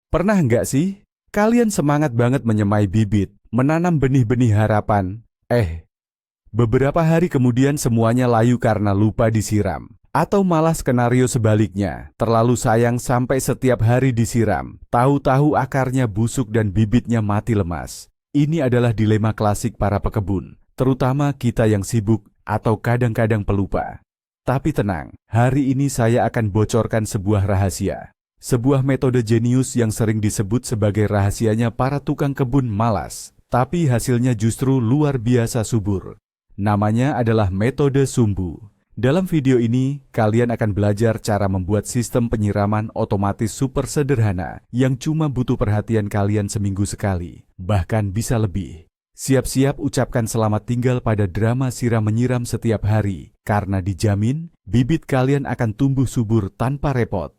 Pernah nggak sih, kalian semangat banget menyemai bibit, menanam benih-benih harapan? Beberapa hari kemudian semuanya layu karena lupa disiram. Atau malah skenario sebaliknya, terlalu sayang sampai setiap hari disiram, tahu-tahu akarnya busuk dan bibitnya mati lemas. Ini adalah dilema klasik para pekebun, terutama kita yang sibuk atau kadang-kadang pelupa. Tapi tenang, hari ini saya akan bocorkan sebuah rahasia. Sebuah metode jenius yang sering disebut sebagai rahasianya para tukang kebun malas, tapi hasilnya justru luar biasa subur. Namanya adalah metode sumbu. Dalam video ini, kalian akan belajar cara membuat sistem penyiraman otomatis super sederhana yang cuma butuh perhatian kalian seminggu sekali, bahkan bisa lebih. Siap-siap ucapkan selamat tinggal pada drama siram-menyiram setiap hari, karena dijamin bibit kalian akan tumbuh subur tanpa repot.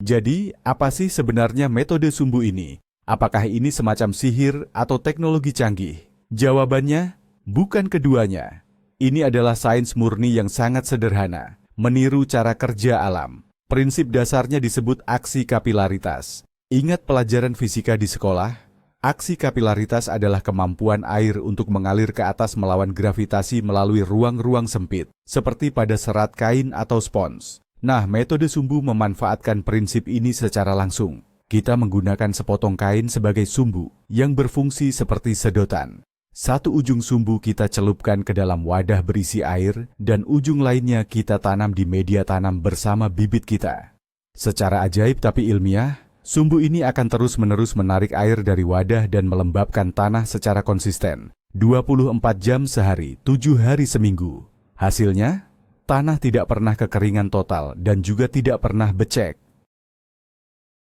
Jadi, apa sih sebenarnya metode sumbu ini? Apakah ini semacam sihir atau teknologi canggih? Jawabannya, bukan keduanya. Ini adalah sains murni yang sangat sederhana, meniru cara kerja alam. Prinsip dasarnya disebut aksi kapilaritas. Ingat pelajaran fisika di sekolah? Aksi kapilaritas adalah kemampuan air untuk mengalir ke atas melawan gravitasi melalui ruang-ruang sempit, seperti pada serat kain atau spons. Nah, metode sumbu memanfaatkan prinsip ini secara langsung. Kita menggunakan sepotong kain sebagai sumbu yang berfungsi seperti sedotan. Satu ujung sumbu kita celupkan ke dalam wadah berisi air dan ujung lainnya kita tanam di media tanam bersama bibit kita. Secara ajaib tapi ilmiah, sumbu ini akan terus-menerus menarik air dari wadah dan melembabkan tanah secara konsisten. 24 jam sehari, 7 hari seminggu. Hasilnya, tanah tidak pernah kekeringan total dan juga tidak pernah becek.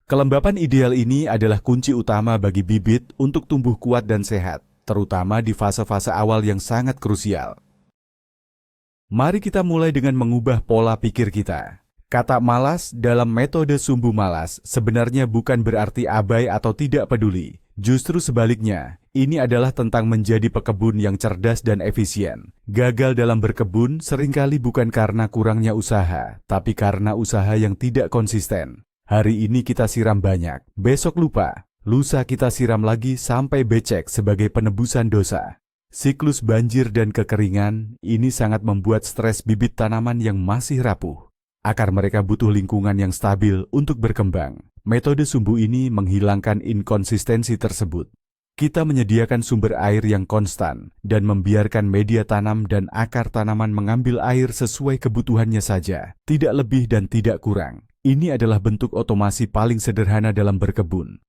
Kelembapan ideal ini adalah kunci utama bagi bibit untuk tumbuh kuat dan sehat, terutama di fase-fase awal yang sangat krusial. Mari kita mulai dengan mengubah pola pikir kita. Kata malas dalam metode sumbu malas sebenarnya bukan berarti abai atau tidak peduli. Justru sebaliknya, ini adalah tentang menjadi pekebun yang cerdas dan efisien. Gagal dalam berkebun seringkali bukan karena kurangnya usaha, tapi karena usaha yang tidak konsisten. Hari ini kita siram banyak, besok lupa, lusa kita siram lagi sampai becek sebagai penebusan dosa. Siklus banjir dan kekeringan ini sangat membuat stres bibit tanaman yang masih rapuh. Akar mereka butuh lingkungan yang stabil untuk berkembang. Metode sumbu ini menghilangkan inkonsistensi tersebut. Kita menyediakan sumber air yang konstan dan membiarkan media tanam dan akar tanaman mengambil air sesuai kebutuhannya saja, tidak lebih dan tidak kurang. Ini adalah bentuk otomasi paling sederhana dalam berkebun.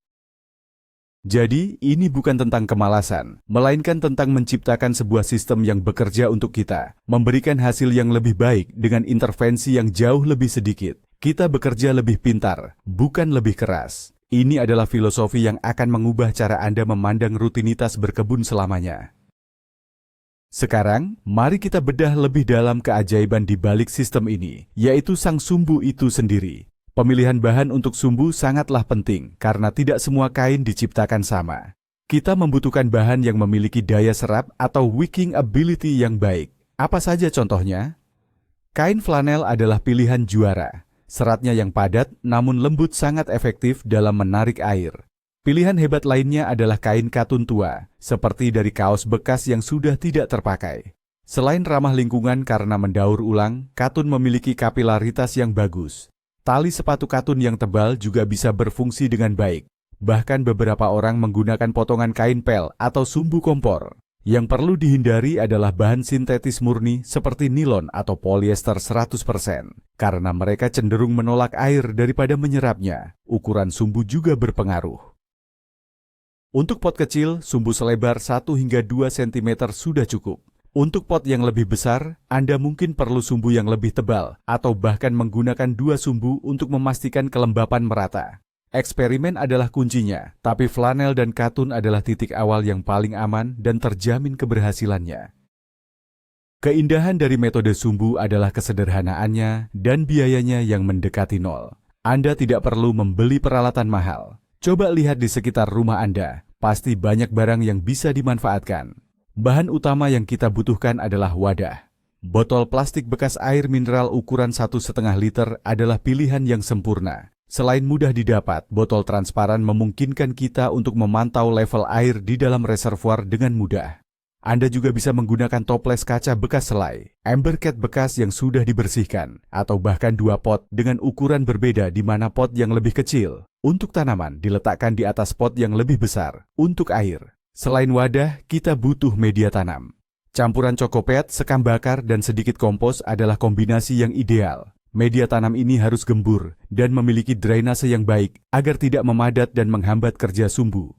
Jadi, ini bukan tentang kemalasan, melainkan tentang menciptakan sebuah sistem yang bekerja untuk kita, memberikan hasil yang lebih baik dengan intervensi yang jauh lebih sedikit. Kita bekerja lebih pintar, bukan lebih keras. Ini adalah filosofi yang akan mengubah cara Anda memandang rutinitas berkebun selamanya. Sekarang, mari kita bedah lebih dalam keajaiban di balik sistem ini, yaitu sang sumbu itu sendiri. Pemilihan bahan untuk sumbu sangatlah penting, karena tidak semua kain diciptakan sama. Kita membutuhkan bahan yang memiliki daya serap atau wicking ability yang baik. Apa saja contohnya? Kain flanel adalah pilihan juara. Seratnya yang padat namun lembut sangat efektif dalam menarik air. Pilihan hebat lainnya adalah kain katun tua, seperti dari kaos bekas yang sudah tidak terpakai. Selain ramah lingkungan karena mendaur ulang, katun memiliki kapilaritas yang bagus. Tali sepatu katun yang tebal juga bisa berfungsi dengan baik. Bahkan beberapa orang menggunakan potongan kain pel atau sumbu kompor. Yang perlu dihindari adalah bahan sintetis murni seperti nilon atau polyester 100%, karena mereka cenderung menolak air daripada menyerapnya. Ukuran sumbu juga berpengaruh. Untuk pot kecil, sumbu selebar 1 hingga 2 cm sudah cukup. Untuk pot yang lebih besar, Anda mungkin perlu sumbu yang lebih tebal atau bahkan menggunakan 2 sumbu untuk memastikan kelembapan merata. Eksperimen adalah kuncinya, tapi flanel dan katun adalah titik awal yang paling aman dan terjamin keberhasilannya. Keindahan dari metode sumbu adalah kesederhanaannya dan biayanya yang mendekati nol. Anda tidak perlu membeli peralatan mahal. Coba lihat di sekitar rumah Anda, pasti banyak barang yang bisa dimanfaatkan. Bahan utama yang kita butuhkan adalah wadah. Botol plastik bekas air mineral ukuran 1,5 liter adalah pilihan yang sempurna. Selain mudah didapat, botol transparan memungkinkan kita untuk memantau level air di dalam reservoir dengan mudah. Anda juga bisa menggunakan toples kaca bekas selai, ember cat bekas yang sudah dibersihkan, atau bahkan dua pot dengan ukuran berbeda di mana pot yang lebih kecil untuk tanaman diletakkan di atas pot yang lebih besar untuk air. Selain wadah, kita butuh media tanam. Campuran cokopet, sekam bakar, dan sedikit kompos adalah kombinasi yang ideal. Media tanam ini harus gembur dan memiliki drainase yang baik agar tidak memadat dan menghambat kerja sumbu.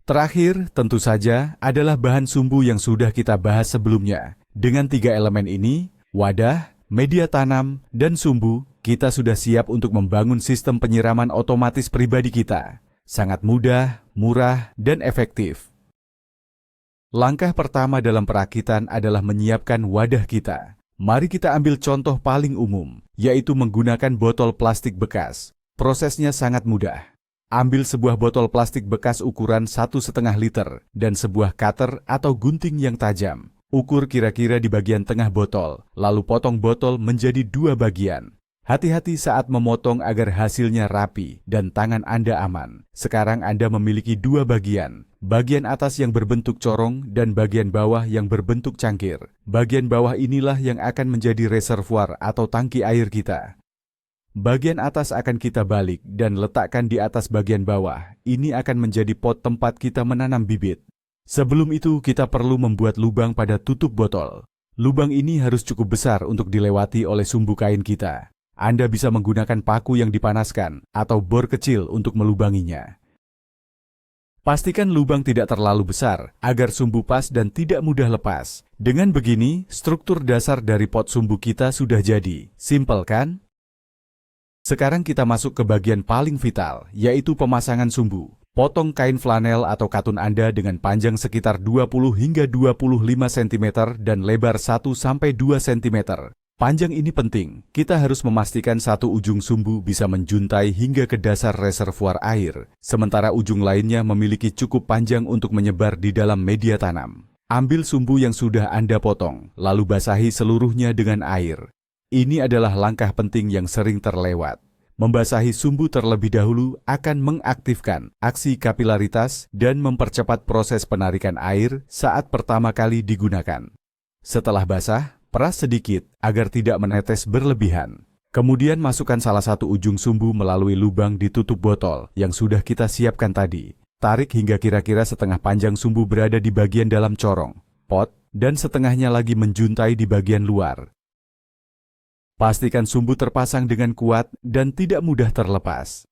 Terakhir, tentu saja, adalah bahan sumbu yang sudah kita bahas sebelumnya. Dengan 3 elemen ini, wadah, media tanam, dan sumbu, kita sudah siap untuk membangun sistem penyiraman otomatis pribadi kita. Sangat mudah, murah, dan efektif. Langkah pertama dalam perakitan adalah menyiapkan wadah kita. Mari kita ambil contoh paling umum, yaitu menggunakan botol plastik bekas. Prosesnya sangat mudah. Ambil sebuah botol plastik bekas ukuran 1,5 liter dan sebuah cutter atau gunting yang tajam. Ukur kira-kira di bagian tengah botol, lalu potong botol menjadi 2 bagian. Hati-hati saat memotong agar hasilnya rapi dan tangan Anda aman. Sekarang Anda memiliki 2 bagian. Bagian atas yang berbentuk corong dan bagian bawah yang berbentuk cangkir. Bagian bawah inilah yang akan menjadi reservoir atau tangki air kita. Bagian atas akan kita balik dan letakkan di atas bagian bawah. Ini akan menjadi pot tempat kita menanam bibit. Sebelum itu kita perlu membuat lubang pada tutup botol. Lubang ini harus cukup besar untuk dilewati oleh sumbu kain kita. Anda bisa menggunakan paku yang dipanaskan atau bor kecil untuk melubanginya. Pastikan lubang tidak terlalu besar agar sumbu pas dan tidak mudah lepas. Dengan begini, struktur dasar dari pot sumbu kita sudah jadi. Simpel kan? Sekarang kita masuk ke bagian paling vital, yaitu pemasangan sumbu. Potong kain flanel atau katun Anda dengan panjang sekitar 20 hingga 25 cm dan lebar 1-2 cm. Panjang ini penting, kita harus memastikan satu ujung sumbu bisa menjuntai hingga ke dasar reservoir air, sementara ujung lainnya memiliki cukup panjang untuk menyebar di dalam media tanam. Ambil sumbu yang sudah Anda potong, lalu basahi seluruhnya dengan air. Ini adalah langkah penting yang sering terlewat. Membasahi sumbu terlebih dahulu akan mengaktifkan aksi kapilaritas dan mempercepat proses penarikan air saat pertama kali digunakan. Setelah basah, peras sedikit agar tidak menetes berlebihan. Kemudian masukkan salah satu ujung sumbu melalui lubang di tutup botol yang sudah kita siapkan tadi. Tarik hingga kira-kira setengah panjang sumbu berada di bagian dalam corong, pot, dan setengahnya lagi menjuntai di bagian luar. Pastikan sumbu terpasang dengan kuat dan tidak mudah terlepas.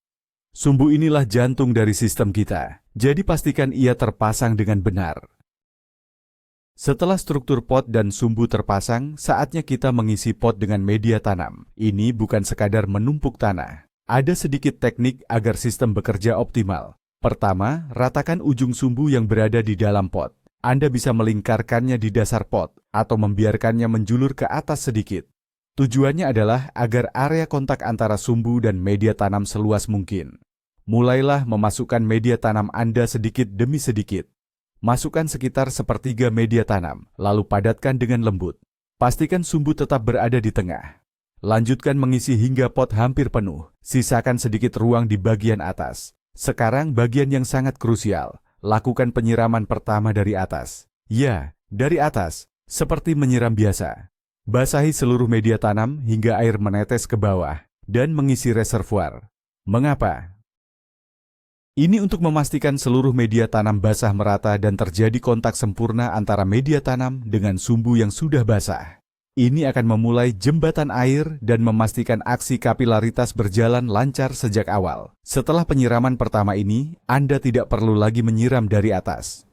Sumbu inilah jantung dari sistem kita, jadi pastikan ia terpasang dengan benar. Setelah struktur pot dan sumbu terpasang, saatnya kita mengisi pot dengan media tanam. Ini bukan sekadar menumpuk tanah. Ada sedikit teknik agar sistem bekerja optimal. Pertama, ratakan ujung sumbu yang berada di dalam pot. Anda bisa melingkarkannya di dasar pot atau membiarkannya menjulur ke atas sedikit. Tujuannya adalah agar area kontak antara sumbu dan media tanam seluas mungkin. Mulailah memasukkan media tanam Anda sedikit demi sedikit. Masukkan sekitar sepertiga media tanam, lalu padatkan dengan lembut. Pastikan sumbu tetap berada di tengah. Lanjutkan mengisi hingga pot hampir penuh. Sisakan sedikit ruang di bagian atas. Sekarang bagian yang sangat krusial. Lakukan penyiraman pertama dari atas. Ya, dari atas, seperti menyiram biasa. Basahi seluruh media tanam hingga air menetes ke bawah dan mengisi reservoir. Mengapa? Ini untuk memastikan seluruh media tanam basah merata dan terjadi kontak sempurna antara media tanam dengan sumbu yang sudah basah. Ini akan memulai jembatan air dan memastikan aksi kapilaritas berjalan lancar sejak awal. Setelah penyiraman pertama ini, Anda tidak perlu lagi menyiram dari atas.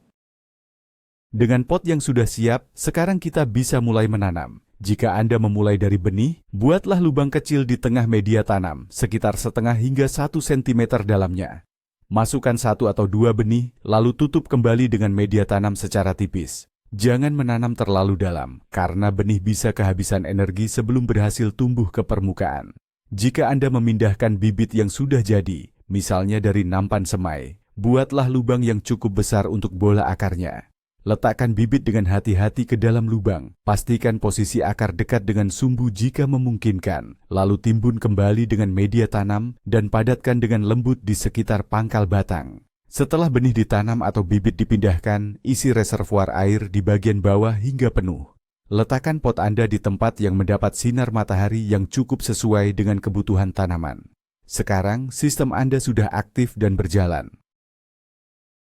Dengan pot yang sudah siap, sekarang kita bisa mulai menanam. Jika Anda memulai dari benih, buatlah lubang kecil di tengah media tanam, sekitar setengah hingga 1 cm dalamnya. Masukkan 1 atau 2 benih, lalu tutup kembali dengan media tanam secara tipis. Jangan menanam terlalu dalam, karena benih bisa kehabisan energi sebelum berhasil tumbuh ke permukaan. Jika Anda memindahkan bibit yang sudah jadi, misalnya dari nampan semai, buatlah lubang yang cukup besar untuk bola akarnya. Letakkan bibit dengan hati-hati ke dalam lubang. Pastikan posisi akar dekat dengan sumbu jika memungkinkan. Lalu timbun kembali dengan media tanam dan padatkan dengan lembut di sekitar pangkal batang. Setelah benih ditanam atau bibit dipindahkan, isi reservoir air di bagian bawah hingga penuh. Letakkan pot Anda di tempat yang mendapat sinar matahari yang cukup sesuai dengan kebutuhan tanaman. Sekarang, sistem Anda sudah aktif dan berjalan.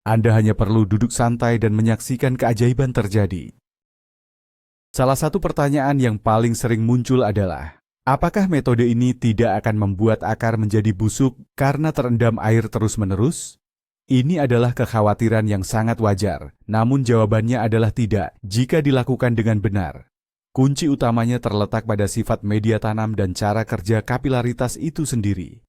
Anda hanya perlu duduk santai dan menyaksikan keajaiban terjadi. Salah satu pertanyaan yang paling sering muncul adalah, apakah metode ini tidak akan membuat akar menjadi busuk karena terendam air terus-menerus? Ini adalah kekhawatiran yang sangat wajar, namun jawabannya adalah tidak jika dilakukan dengan benar. Kunci utamanya terletak pada sifat media tanam dan cara kerja kapilaritas itu sendiri.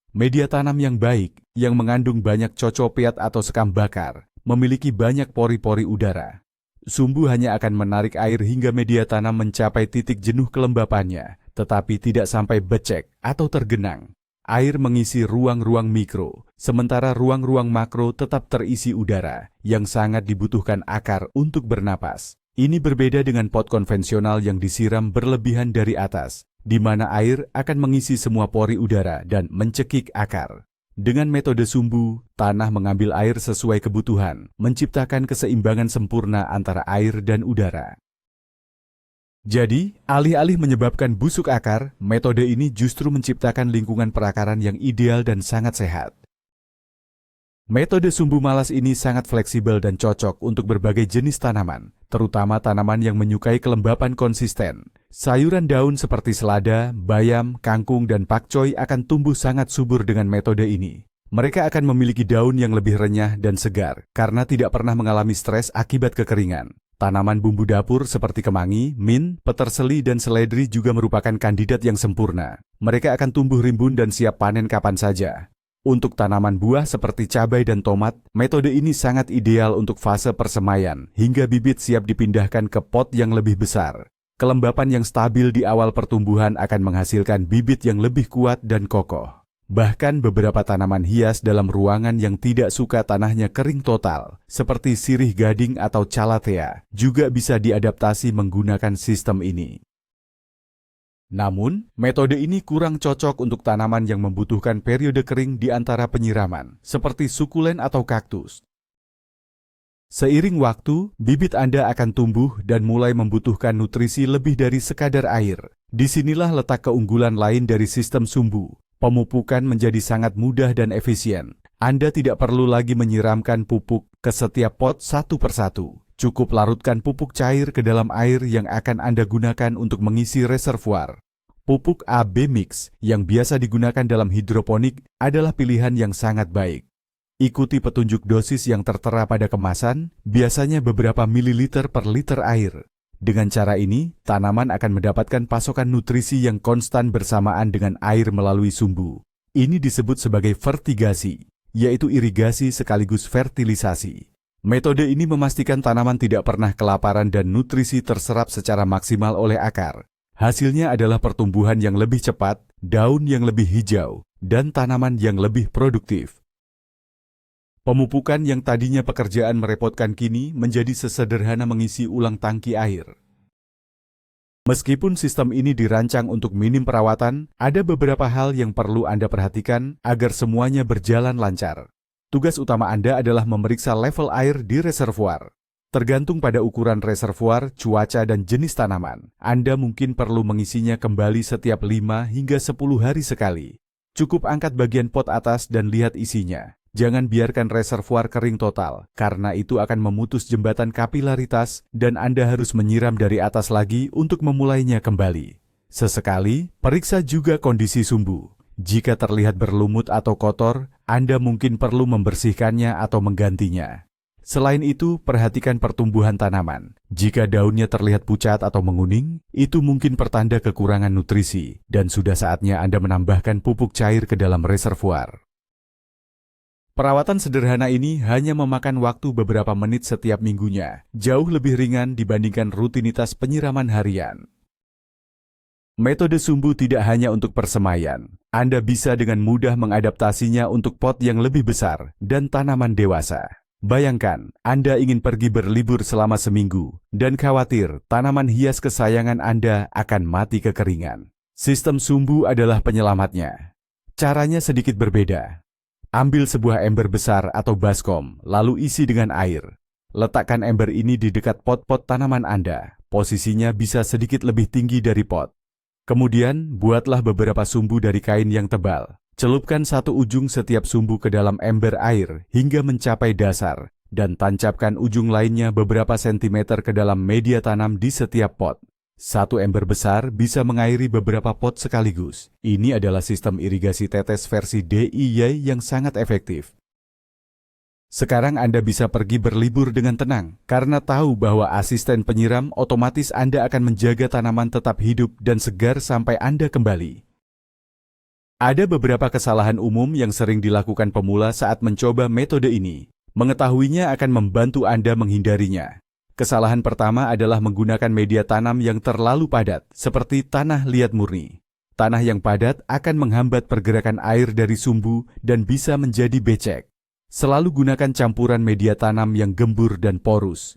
Media tanam yang baik, yang mengandung banyak cocopeat atau sekam bakar, memiliki banyak pori-pori udara. Sumbu hanya akan menarik air hingga media tanam mencapai titik jenuh kelembapannya, tetapi tidak sampai becek atau tergenang. Air mengisi ruang-ruang mikro, sementara ruang-ruang makro tetap terisi udara, yang sangat dibutuhkan akar untuk bernapas. Ini berbeda dengan pot konvensional yang disiram berlebihan dari atas, di mana air akan mengisi semua pori udara dan mencekik akar. Dengan metode sumbu, tanah mengambil air sesuai kebutuhan, menciptakan keseimbangan sempurna antara air dan udara. Jadi, alih-alih menyebabkan busuk akar, metode ini justru menciptakan lingkungan perakaran yang ideal dan sangat sehat. Metode sumbu malas ini sangat fleksibel dan cocok untuk berbagai jenis tanaman, terutama tanaman yang menyukai kelembapan konsisten. Sayuran daun seperti selada, bayam, kangkung, dan pakcoy akan tumbuh sangat subur dengan metode ini. Mereka akan memiliki daun yang lebih renyah dan segar karena tidak pernah mengalami stres akibat kekeringan. Tanaman bumbu dapur seperti kemangi, mint, peterseli, dan seledri juga merupakan kandidat yang sempurna. Mereka akan tumbuh rimbun dan siap panen kapan saja. Untuk tanaman buah seperti cabai dan tomat, metode ini sangat ideal untuk fase persemaian hingga bibit siap dipindahkan ke pot yang lebih besar. Kelembapan yang stabil di awal pertumbuhan akan menghasilkan bibit yang lebih kuat dan kokoh. Bahkan beberapa tanaman hias dalam ruangan yang tidak suka tanahnya kering total, seperti sirih gading atau calathea, juga bisa diadaptasi menggunakan sistem ini. Namun, metode ini kurang cocok untuk tanaman yang membutuhkan periode kering di antara penyiraman, seperti sukulen atau kaktus. Seiring waktu, bibit Anda akan tumbuh dan mulai membutuhkan nutrisi lebih dari sekadar air. Disinilah letak keunggulan lain dari sistem sumbu. Pemupukan menjadi sangat mudah dan efisien. Anda tidak perlu lagi menyiramkan pupuk ke setiap pot satu persatu. Cukup larutkan pupuk cair ke dalam air yang akan Anda gunakan untuk mengisi reservoir. Pupuk AB mix yang biasa digunakan dalam hidroponik adalah pilihan yang sangat baik. Ikuti petunjuk dosis yang tertera pada kemasan, biasanya beberapa mililiter per liter air. Dengan cara ini, tanaman akan mendapatkan pasokan nutrisi yang konstan bersamaan dengan air melalui sumbu. Ini disebut sebagai fertigasi, yaitu irigasi sekaligus fertilisasi. Metode ini memastikan tanaman tidak pernah kelaparan dan nutrisi terserap secara maksimal oleh akar. Hasilnya adalah pertumbuhan yang lebih cepat, daun yang lebih hijau, dan tanaman yang lebih produktif. Pemupukan yang tadinya pekerjaan merepotkan kini menjadi sesederhana mengisi ulang tangki air. Meskipun sistem ini dirancang untuk minim perawatan, ada beberapa hal yang perlu Anda perhatikan agar semuanya berjalan lancar. Tugas utama Anda adalah memeriksa level air di reservoir. Tergantung pada ukuran reservoir, cuaca, dan jenis tanaman, Anda mungkin perlu mengisinya kembali setiap 5 hingga 10 hari sekali. Cukup angkat bagian pot atas dan lihat isinya. Jangan biarkan reservoir kering total, karena itu akan memutus jembatan kapilaritas dan Anda harus menyiram dari atas lagi untuk memulainya kembali. Sesekali, periksa juga kondisi sumbu. Jika terlihat berlumut atau kotor, Anda mungkin perlu membersihkannya atau menggantinya. Selain itu, perhatikan pertumbuhan tanaman. Jika daunnya terlihat pucat atau menguning, itu mungkin pertanda kekurangan nutrisi, dan sudah saatnya Anda menambahkan pupuk cair ke dalam reservoir. Perawatan sederhana ini hanya memakan waktu beberapa menit setiap minggunya, jauh lebih ringan dibandingkan rutinitas penyiraman harian. Metode sumbu tidak hanya untuk persemaian. Anda bisa dengan mudah mengadaptasinya untuk pot yang lebih besar dan tanaman dewasa. Bayangkan, Anda ingin pergi berlibur selama seminggu dan khawatir tanaman hias kesayangan Anda akan mati kekeringan. Sistem sumbu adalah penyelamatnya. Caranya sedikit berbeda. Ambil sebuah ember besar atau baskom, lalu isi dengan air. Letakkan ember ini di dekat pot-pot tanaman Anda. Posisinya bisa sedikit lebih tinggi dari pot. Kemudian, buatlah beberapa sumbu dari kain yang tebal. Celupkan satu ujung setiap sumbu ke dalam ember air hingga mencapai dasar, dan tancapkan ujung lainnya beberapa sentimeter ke dalam media tanam di setiap pot. Satu ember besar bisa mengairi beberapa pot sekaligus. Ini adalah sistem irigasi tetes versi DIY yang sangat efektif. Sekarang Anda bisa pergi berlibur dengan tenang, karena tahu bahwa asisten penyiram otomatis Anda akan menjaga tanaman tetap hidup dan segar sampai Anda kembali. Ada beberapa kesalahan umum yang sering dilakukan pemula saat mencoba metode ini. Mengetahuinya akan membantu Anda menghindarinya. Kesalahan pertama adalah menggunakan media tanam yang terlalu padat, seperti tanah liat murni. Tanah yang padat akan menghambat pergerakan air dari sumbu dan bisa menjadi becek. Selalu gunakan campuran media tanam yang gembur dan porus.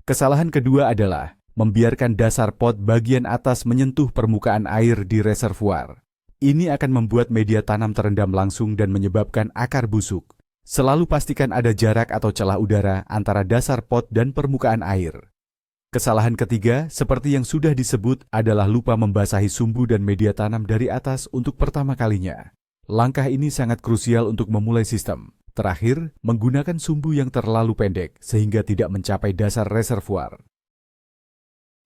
Kesalahan kedua adalah membiarkan dasar pot bagian atas menyentuh permukaan air di reservoir. Ini akan membuat media tanam terendam langsung dan menyebabkan akar busuk. Selalu pastikan ada jarak atau celah udara antara dasar pot dan permukaan air. Kesalahan ketiga, seperti yang sudah disebut, adalah lupa membasahi sumbu dan media tanam dari atas untuk pertama kalinya. Langkah ini sangat krusial untuk memulai sistem. Terakhir, menggunakan sumbu yang terlalu pendek sehingga tidak mencapai dasar reservoir.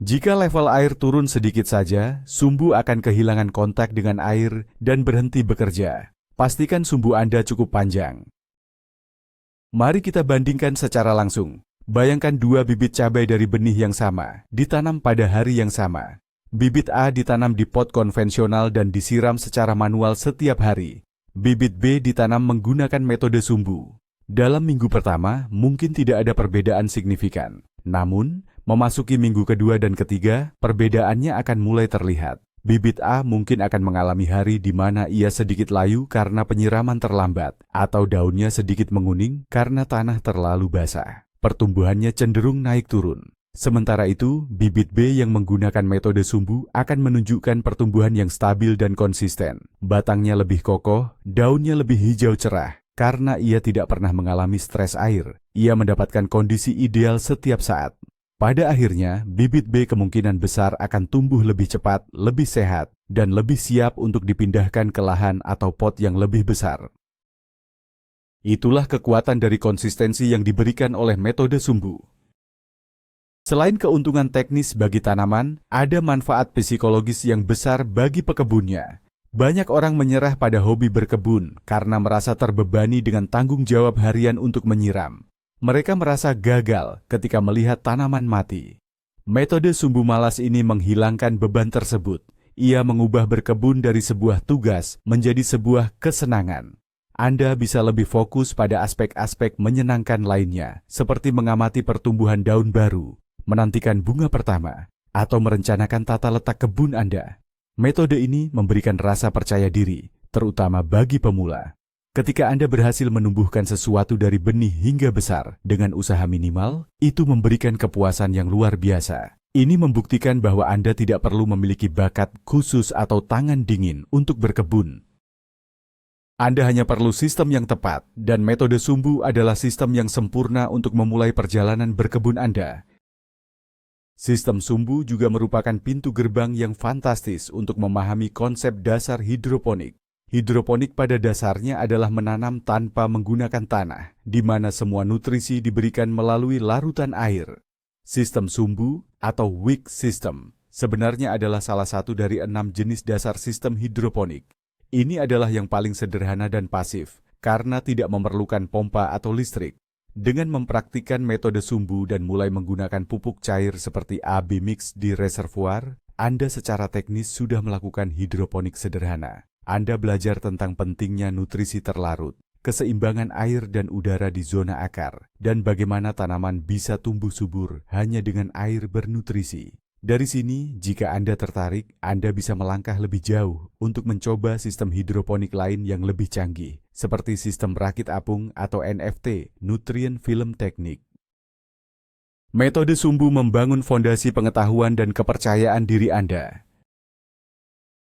Jika level air turun sedikit saja, sumbu akan kehilangan kontak dengan air dan berhenti bekerja. Pastikan sumbu Anda cukup panjang. Mari kita bandingkan secara langsung. Bayangkan dua bibit cabai dari benih yang sama, ditanam pada hari yang sama. Bibit A ditanam di pot konvensional dan disiram secara manual setiap hari. Bibit B ditanam menggunakan metode sumbu. Dalam minggu pertama, mungkin tidak ada perbedaan signifikan. Namun, memasuki minggu kedua dan ketiga, perbedaannya akan mulai terlihat. Bibit A mungkin akan mengalami hari di mana ia sedikit layu karena penyiraman terlambat, atau daunnya sedikit menguning karena tanah terlalu basah. Pertumbuhannya cenderung naik turun. Sementara itu, bibit B yang menggunakan metode sumbu akan menunjukkan pertumbuhan yang stabil dan konsisten. Batangnya lebih kokoh, daunnya lebih hijau cerah. Karena ia tidak pernah mengalami stres air, ia mendapatkan kondisi ideal setiap saat. Pada akhirnya, bibit B kemungkinan besar akan tumbuh lebih cepat, lebih sehat, dan lebih siap untuk dipindahkan ke lahan atau pot yang lebih besar. Itulah kekuatan dari konsistensi yang diberikan oleh metode sumbu. Selain keuntungan teknis bagi tanaman, ada manfaat psikologis yang besar bagi pekebunnya. Banyak orang menyerah pada hobi berkebun karena merasa terbebani dengan tanggung jawab harian untuk menyiram. Mereka merasa gagal ketika melihat tanaman mati. Metode sumbu malas ini menghilangkan beban tersebut. Ia mengubah berkebun dari sebuah tugas menjadi sebuah kesenangan. Anda bisa lebih fokus pada aspek-aspek menyenangkan lainnya, seperti mengamati pertumbuhan daun baru, menantikan bunga pertama, atau merencanakan tata letak kebun Anda. Metode ini memberikan rasa percaya diri, terutama bagi pemula. Ketika Anda berhasil menumbuhkan sesuatu dari benih hingga besar dengan usaha minimal, itu memberikan kepuasan yang luar biasa. Ini membuktikan bahwa Anda tidak perlu memiliki bakat khusus atau tangan dingin untuk berkebun. Anda hanya perlu sistem yang tepat, dan metode sumbu adalah sistem yang sempurna untuk memulai perjalanan berkebun Anda. Sistem sumbu juga merupakan pintu gerbang yang fantastis untuk memahami konsep dasar hidroponik. Hidroponik pada dasarnya adalah menanam tanpa menggunakan tanah, di mana semua nutrisi diberikan melalui larutan air. Sistem sumbu atau wick system sebenarnya adalah salah satu dari 6 jenis dasar sistem hidroponik. Ini adalah yang paling sederhana dan pasif, karena tidak memerlukan pompa atau listrik. Dengan mempraktikkan metode sumbu dan mulai menggunakan pupuk cair seperti AB mix di reservoir, Anda secara teknis sudah melakukan hidroponik sederhana. Anda belajar tentang pentingnya nutrisi terlarut, keseimbangan air dan udara di zona akar, dan bagaimana tanaman bisa tumbuh subur hanya dengan air bernutrisi. Dari sini, jika Anda tertarik, Anda bisa melangkah lebih jauh untuk mencoba sistem hidroponik lain yang lebih canggih, seperti sistem rakit apung atau NFT, Nutrient Film Technique. Metode sumbu membangun fondasi pengetahuan dan kepercayaan diri Anda.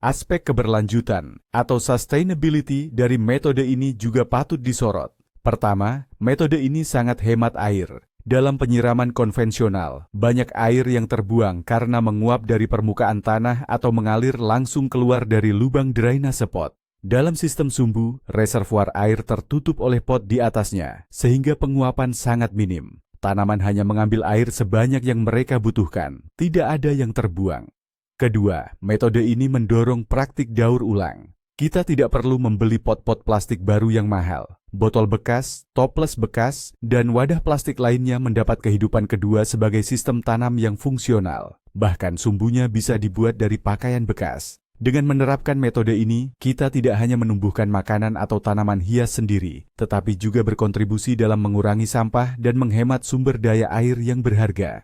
Aspek keberlanjutan atau sustainability dari metode ini juga patut disorot. Pertama, metode ini sangat hemat air. Dalam penyiraman konvensional, banyak air yang terbuang karena menguap dari permukaan tanah atau mengalir langsung keluar dari lubang drainase pot. Dalam sistem sumbu, reservoir air tertutup oleh pot di atasnya, sehingga penguapan sangat minim. Tanaman hanya mengambil air sebanyak yang mereka butuhkan, tidak ada yang terbuang. Kedua, metode ini mendorong praktik daur ulang. Kita tidak perlu membeli pot-pot plastik baru yang mahal. Botol bekas, toples bekas, dan wadah plastik lainnya mendapat kehidupan kedua sebagai sistem tanam yang fungsional. Bahkan sumbunya bisa dibuat dari pakaian bekas. Dengan menerapkan metode ini, kita tidak hanya menumbuhkan makanan atau tanaman hias sendiri, tetapi juga berkontribusi dalam mengurangi sampah dan menghemat sumber daya air yang berharga.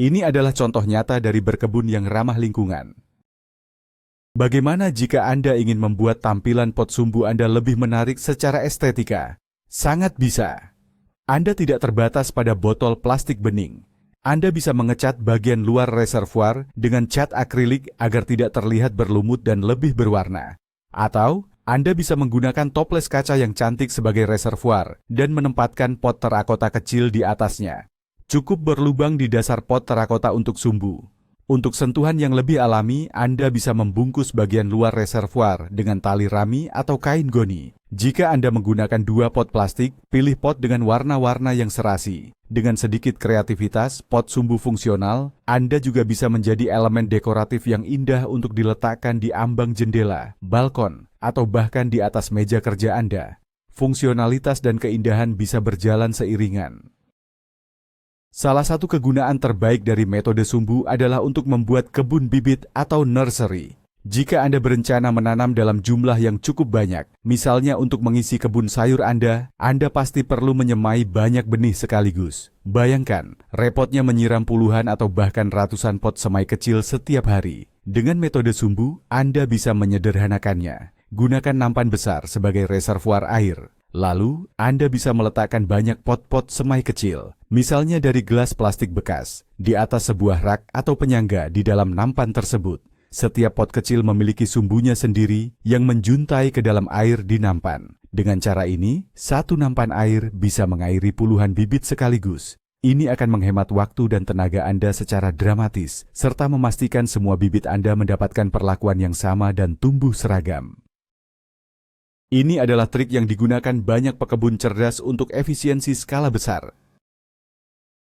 Ini adalah contoh nyata dari berkebun yang ramah lingkungan. Bagaimana jika Anda ingin membuat tampilan pot sumbu Anda lebih menarik secara estetika? Sangat bisa. Anda tidak terbatas pada botol plastik bening. Anda bisa mengecat bagian luar reservoir dengan cat akrilik agar tidak terlihat berlumut dan lebih berwarna. Atau, Anda bisa menggunakan toples kaca yang cantik sebagai reservoir dan menempatkan pot terakota kecil di atasnya. Cukup berlubang di dasar pot terakota untuk sumbu. Untuk sentuhan yang lebih alami, Anda bisa membungkus bagian luar reservoir dengan tali rami atau kain goni. Jika Anda menggunakan 2 pot plastik, pilih pot dengan warna-warna yang serasi. Dengan sedikit kreativitas, pot sumbu fungsional, Anda juga bisa menjadi elemen dekoratif yang indah untuk diletakkan di ambang jendela, balkon, atau bahkan di atas meja kerja Anda. Fungsionalitas dan keindahan bisa berjalan seiringan. Salah satu kegunaan terbaik dari metode sumbu adalah untuk membuat kebun bibit atau nursery. Jika Anda berencana menanam dalam jumlah yang cukup banyak, misalnya untuk mengisi kebun sayur Anda pasti perlu menyemai banyak benih sekaligus. Bayangkan, repotnya menyiram puluhan atau bahkan ratusan pot semai kecil setiap hari. Dengan metode sumbu, Anda bisa menyederhanakannya. Gunakan nampan besar sebagai reservoir air. Lalu, Anda bisa meletakkan banyak pot-pot semai kecil, misalnya dari gelas plastik bekas, di atas sebuah rak atau penyangga di dalam nampan tersebut. Setiap pot kecil memiliki sumbunya sendiri yang menjuntai ke dalam air di nampan. Dengan cara ini, satu nampan air bisa mengairi puluhan bibit sekaligus. Ini akan menghemat waktu dan tenaga Anda secara dramatis, serta memastikan semua bibit Anda mendapatkan perlakuan yang sama dan tumbuh seragam. Ini adalah trik yang digunakan banyak pekebun cerdas untuk efisiensi skala besar.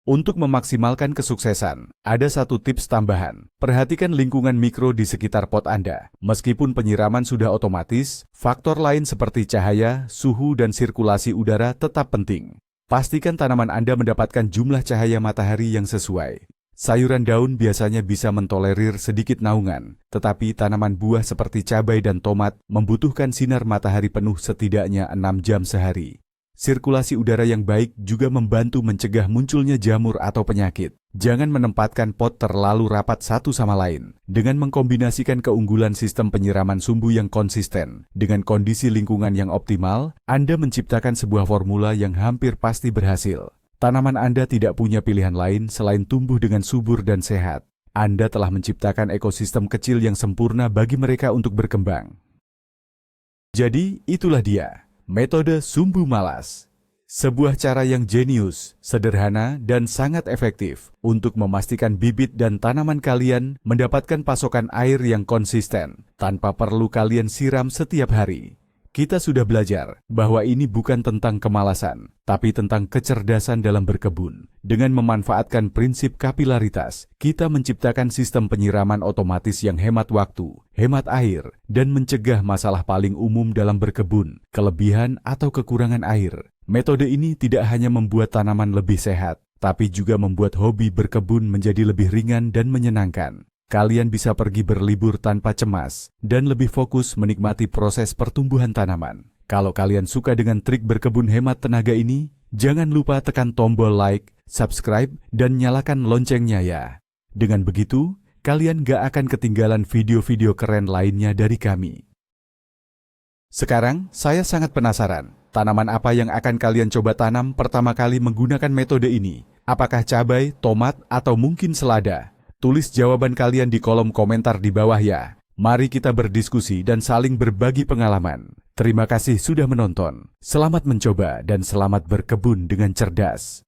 Untuk memaksimalkan kesuksesan, ada satu tips tambahan. Perhatikan lingkungan mikro di sekitar pot Anda. Meskipun penyiraman sudah otomatis, faktor lain seperti cahaya, suhu, dan sirkulasi udara tetap penting. Pastikan tanaman Anda mendapatkan jumlah cahaya matahari yang sesuai. Sayuran daun biasanya bisa mentolerir sedikit naungan, tetapi tanaman buah seperti cabai dan tomat membutuhkan sinar matahari penuh setidaknya 6 jam sehari. Sirkulasi udara yang baik juga membantu mencegah munculnya jamur atau penyakit. Jangan menempatkan pot terlalu rapat satu sama lain. Dengan mengkombinasikan keunggulan sistem penyiraman sumbu yang konsisten dengan kondisi lingkungan yang optimal, Anda menciptakan sebuah formula yang hampir pasti berhasil. Tanaman Anda tidak punya pilihan lain selain tumbuh dengan subur dan sehat. Anda telah menciptakan ekosistem kecil yang sempurna bagi mereka untuk berkembang. Jadi, itulah dia, metode sumbu malas. Sebuah cara yang jenius, sederhana, dan sangat efektif untuk memastikan bibit dan tanaman kalian mendapatkan pasokan air yang konsisten tanpa perlu kalian siram setiap hari. Kita sudah belajar bahwa ini bukan tentang kemalasan, tapi tentang kecerdasan dalam berkebun. Dengan memanfaatkan prinsip kapilaritas, kita menciptakan sistem penyiraman otomatis yang hemat waktu, hemat air, dan mencegah masalah paling umum dalam berkebun, kelebihan atau kekurangan air. Metode ini tidak hanya membuat tanaman lebih sehat, tapi juga membuat hobi berkebun menjadi lebih ringan dan menyenangkan. Kalian bisa pergi berlibur tanpa cemas dan lebih fokus menikmati proses pertumbuhan tanaman. Kalau kalian suka dengan trik berkebun hemat tenaga ini, jangan lupa tekan tombol like, subscribe, dan nyalakan loncengnya ya. Dengan begitu, kalian gak akan ketinggalan video-video keren lainnya dari kami. Sekarang, saya sangat penasaran, tanaman apa yang akan kalian coba tanam pertama kali menggunakan metode ini? Apakah cabai, tomat, atau mungkin selada? Tulis jawaban kalian di kolom komentar di bawah ya. Mari kita berdiskusi dan saling berbagi pengalaman. Terima kasih sudah menonton. Selamat mencoba dan selamat berkebun dengan cerdas.